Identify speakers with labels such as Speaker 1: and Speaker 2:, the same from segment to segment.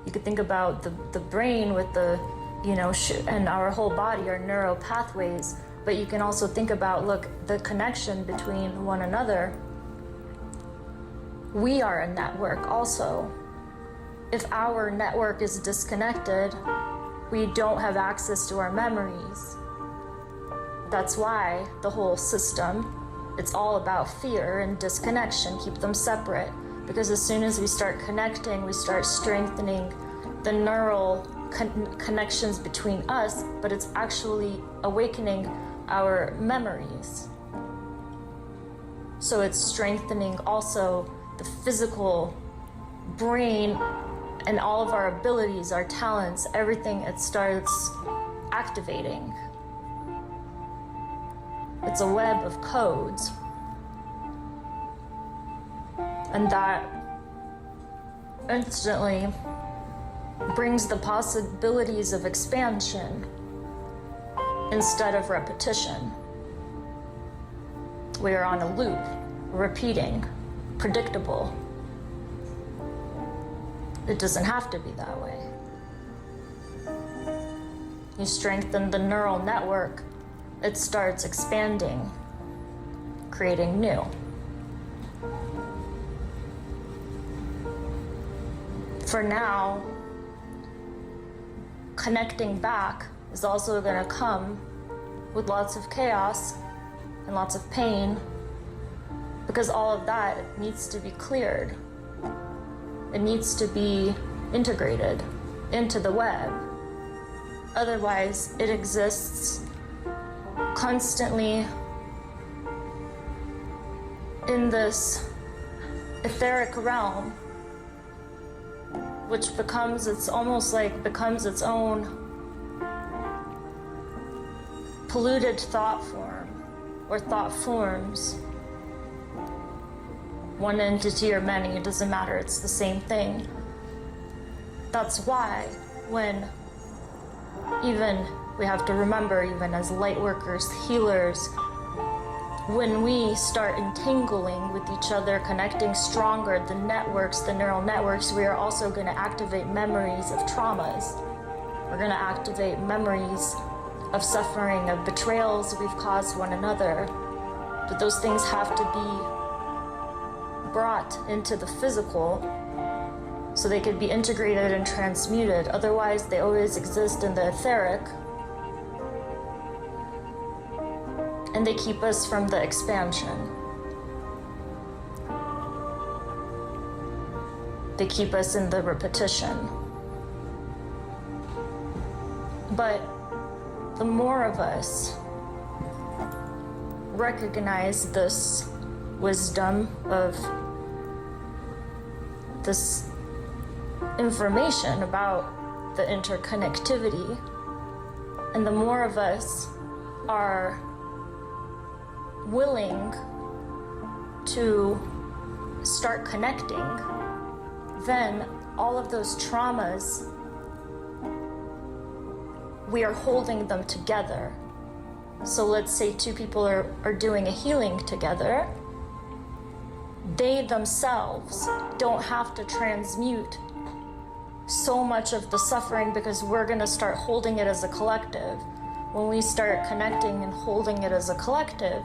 Speaker 1: You could think about the brain with the, and our whole body, our neural pathways. But you can also think about, look, the connection between one another. We are a network also. If our network is disconnected, we don't have access to our memories. That's why the whole system, it's all about fear and disconnection, keep them separate. Because as soon as we start connecting, we start strengthening the neural connections between us, but it's actually awakening our memories. So it's strengthening also the physical brain and all of our abilities, our talents, everything, it starts activating. It's a web of codes. And that instantly brings the possibilities of expansion instead of repetition. We are on a loop, repeating, predictable. It doesn't have to be that way. You strengthen the neural network, it starts expanding, creating new. For now, connecting back is also going to come with lots of chaos and lots of pain, because all of that needs to be cleared. It needs to be integrated into the web. Otherwise, it exists constantly in this etheric realm, which becomes its own polluted thought form or thought forms. One entity or many, it doesn't matter, it's the same thing. That's why when we have to remember, even as light workers, healers, when we start entangling with each other, connecting stronger, the networks, the neural networks, we are also going to activate memories of traumas. We're going to activate memories of suffering, of betrayals we've caused one another. But those things have to be brought into the physical so they could be integrated and transmuted. Otherwise, they always exist in the etheric. And they keep us from the expansion. They keep us in the repetition. But the more of us recognize this wisdom of this information about the interconnectivity, and the more of us are willing to start connecting, then all of those traumas, we are holding them together. So let's say two people are doing a healing together. They themselves don't have to transmute so much of the suffering because we're going to start holding it as a collective. When we start connecting and holding it as a collective,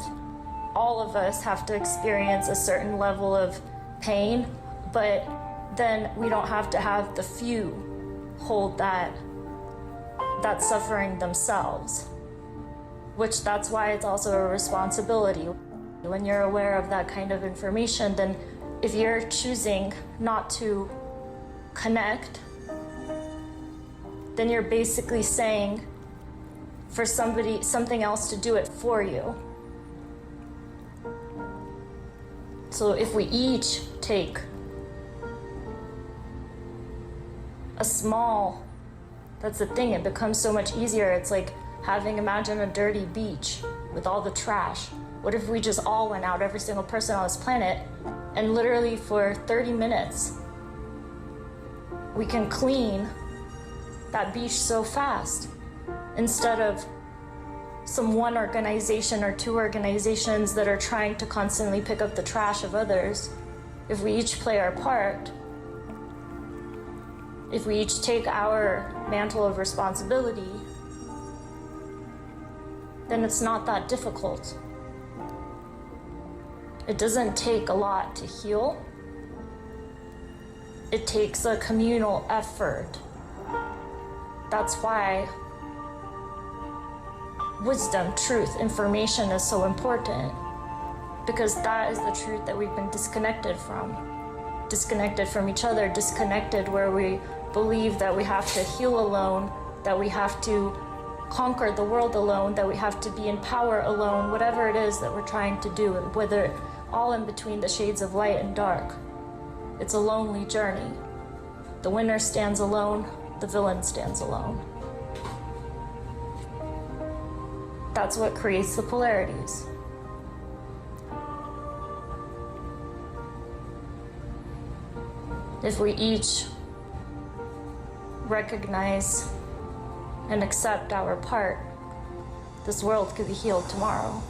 Speaker 1: all of us have to experience a certain level of pain, but then we don't have to have the few hold that suffering themselves, which that's why it's also a responsibility. When you're aware of that kind of information, then if you're choosing not to connect, then you're basically saying for something else to do it for you. So if we each take a small, that's the thing, it becomes so much easier. It's like imagine a dirty beach with all the trash. What if we just all went out, every single person on this planet, and literally for 30 minutes, we can clean that beach so fast, instead of some one organization or two organizations that are trying to constantly pick up the trash of others. If we each play our part, If we each take our mantle of responsibility, then it's not that difficult. It doesn't take a lot to heal. It takes a communal effort. That's why wisdom, truth, information is so important, because that is the truth that we've been disconnected from each other, disconnected where we believe that we have to heal alone, that we have to conquer the world alone, that we have to be in power alone, whatever it is that we're trying to do, whether all in between the shades of light and dark. It's a lonely journey. The winner stands alone, the villain stands alone. That's what creates the polarities. If we each recognize and accept our part, this world could be healed tomorrow.